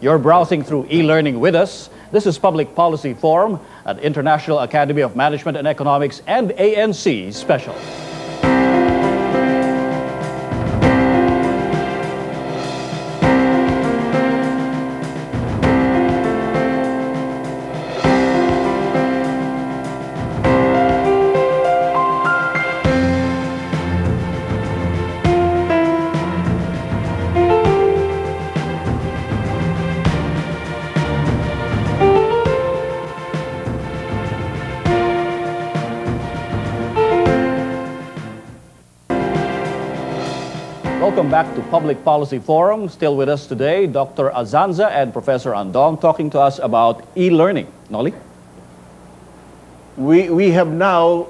You're browsing through e-learning with us. This is Public Policy Forum at International Academy of Management and Economics and ANC Special. Welcome back to Public Policy Forum. Still with us today, Dr. Azanza and Professor Andong talking to us about e-learning. Noli? We have now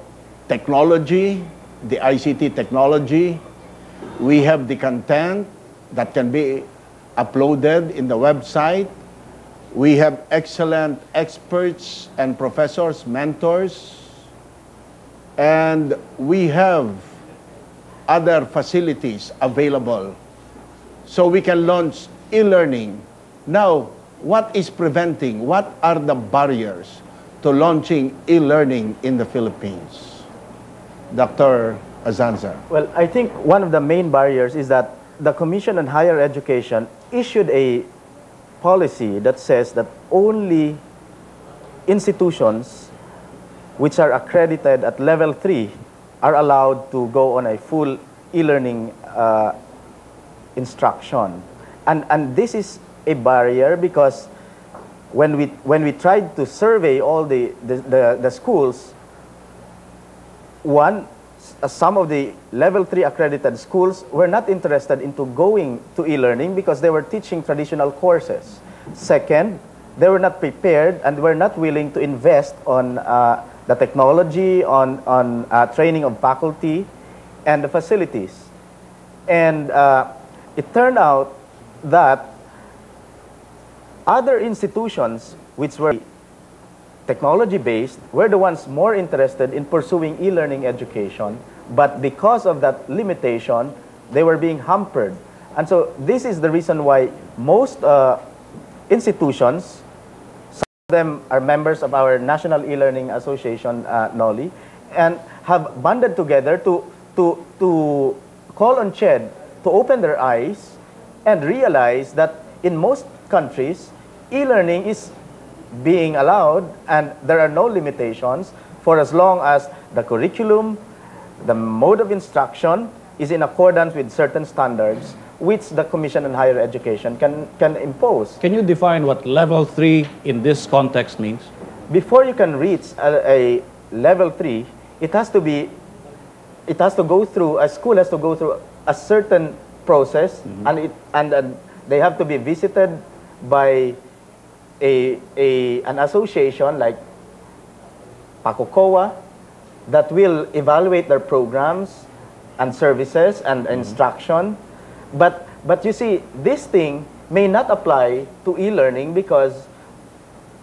technology, the ICT technology. We have the content that can be uploaded in the website. We have excellent experts and professors, mentors. And we have other facilities available. So we can launch e-learning. Now, what is preventing? What are the barriers to launching e-learning in the Philippines? Dr. Azanza. Well, I think one of the main barriers is that the Commission on Higher Education issued a policy that says that only institutions which are accredited at level 3 are allowed to go on a full e-learning instruction. And this is a barrier because when we tried to survey all the schools, some of the level 3 accredited schools were not interested into going to e-learning because they were teaching traditional courses. Second, they were not prepared and were not willing to invest on the technology, on training of faculty and the facilities. And it turned out that other institutions which were technology-based were the ones more interested in pursuing e-learning education, but because of that limitation, they were being hampered. And so this is the reason why most institutions, them are members of our National E-Learning Association, NOLI, and have banded together to call on CHED to open their eyes and realize that in most countries, e-learning is being allowed and there are no limitations for as long as the curriculum, the mode of instruction is in accordance with certain standards which the Commission on Higher Education can impose. Can you define what level 3 in this context means? Before you can reach a level 3, it has to go through, a school has to go through a certain process, and they have to be visited by an association like PACOCOA that will evaluate their programs and services and instruction. But you see, this thing may not apply to e-learning because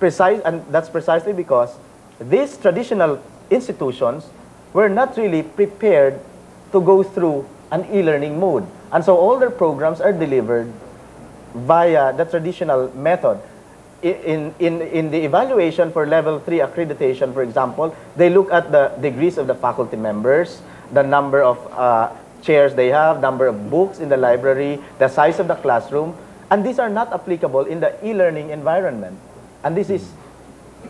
that's precisely because these traditional institutions were not really prepared to go through an e-learning mode. And so all their programs are delivered via the traditional method. In the evaluation for level 3 accreditation, for example, they look at the degrees of the faculty members, the number of chairs they have, number of books in the library, the size of the classroom, and these are not applicable in the e-learning environment. And this is,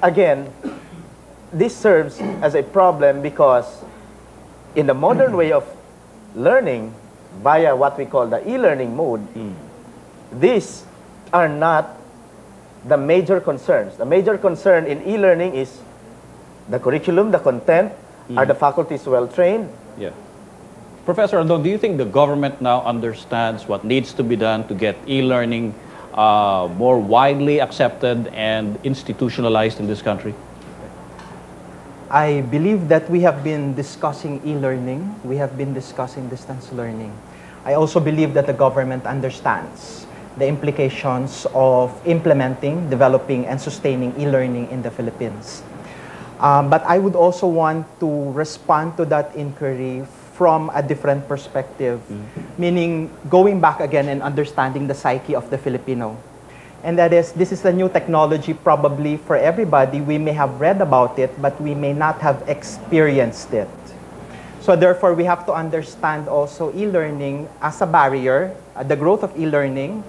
again, this serves as a problem because in the modern way of learning via what we call the e-learning mode, these are not the major concerns. The major concern in e-learning is the curriculum, the content, are the faculties well-trained? Yeah. Professor Andong, do you think the government now understands what needs to be done to get e-learning more widely accepted and institutionalized in this country? I believe that we have been discussing e-learning. We have been discussing distance learning. I also believe that the government understands the implications of implementing, developing, and sustaining e-learning in the Philippines. But I would also want to respond to that inquiry from a different perspective, meaning going back again and understanding the psyche of the Filipino. And that is, this is a new technology probably for everybody. We may have read about it, but we may not have experienced it. So therefore, we have to understand also e-learning as a barrier, the growth of e-learning.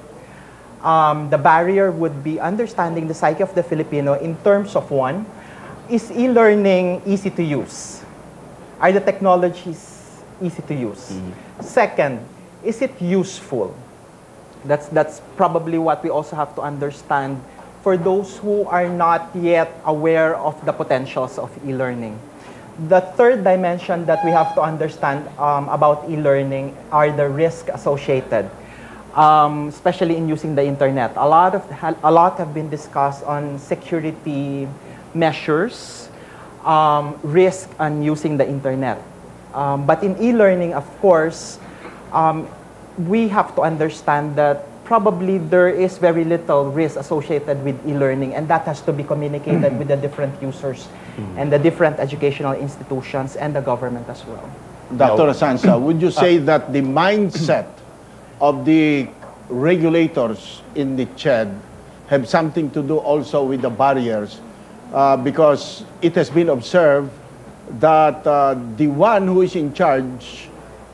The barrier would be understanding the psyche of the Filipino in terms of one, is e-learning easy to use? Are the technologies easy to use? Second, is it useful? That's probably what we also have to understand for those who are not yet aware of the potentials of e-learning. The third dimension that we have to understand about e-learning are the risks associated, especially in using the internet. A lot have been discussed on security measures, risk on using the internet. But in e-learning, of course, we have to understand that probably there is very little risk associated with e-learning, and that has to be communicated with the different users and the different educational institutions and the government as well. Dr. Asanza, would you say that the mindset of the regulators in the CHED have something to do also with the barriers? Because it has been observed that the one who is in charge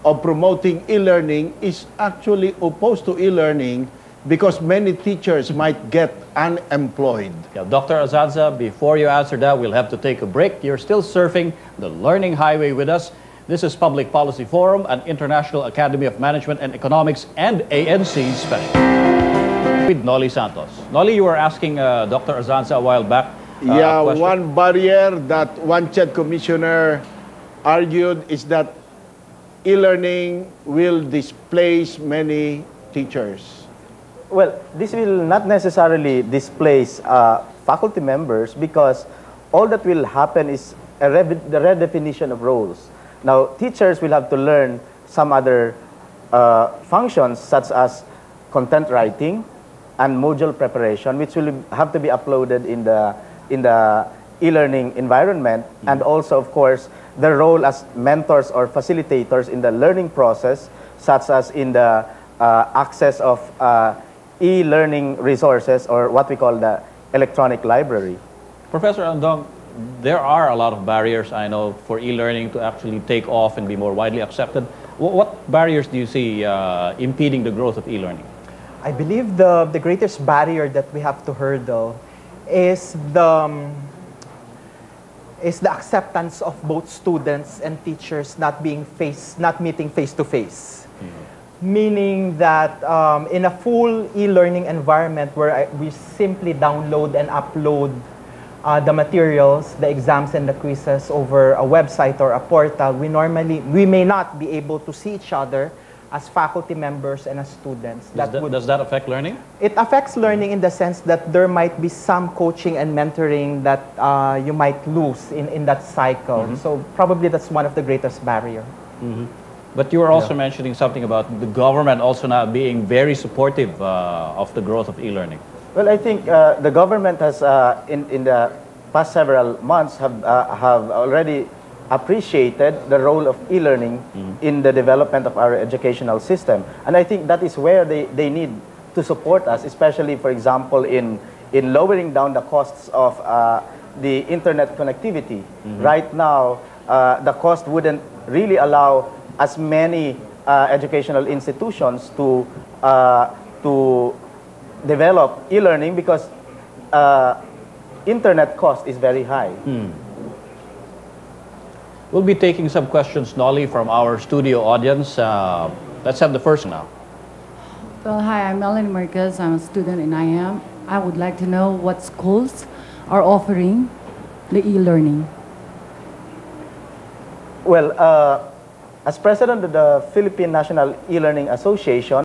of promoting e-learning is actually opposed to e-learning because many teachers might get unemployed. Yeah, Dr. Asanza, before you answer that, we'll have to take a break. You're still surfing the learning highway with us. This is Public Policy Forum, an International Academy of Management and Economics and ANC special. With Noli Santos. Noli, you were asking Dr. Asanza a while back. Yeah, one barrier that one CHED commissioner argued is that e-learning will displace many teachers. Well, this will not necessarily displace faculty members because all that will happen is the redefinition of roles. Now, teachers will have to learn some other functions such as content writing and module preparation, which will have to be uploaded in the e-learning environment, and also, of course, their role as mentors or facilitators in the learning process, such as in the access of e-learning resources, or what we call the electronic library. Professor Andong, there are a lot of barriers, I know, for e-learning to actually take off and be more widely accepted. What barriers do you see impeding the growth of e-learning? I believe the greatest barrier that we have to hurdle is the acceptance of both students and teachers not meeting face to face. Meaning that in a full e-learning environment where we simply download and upload the materials, the exams and the quizzes over a website or a portal, we may not be able to see each other as faculty members and as students. Does that affect learning? It affects learning in the sense that there might be some coaching and mentoring that you might lose in that cycle. So probably that's one of the greatest barriers. But you were also mentioning something about the government also now being very supportive of the growth of e-learning. Well, I think the government has, in the past several months, have already appreciated the role of e-learning in the development of our educational system. And I think that is where they need to support us, especially, for example, in lowering down the costs of the internet connectivity. Right now, the cost wouldn't really allow as many educational institutions to develop e-learning because internet cost is very high. We'll be taking some questions, Nolly, from our studio audience. Let's have the first now. Well, hi, I'm Melanie Marquez. I'm a student in IAME. I would like to know what schools are offering the e-learning. Well, as president of the Philippine National E-Learning Association,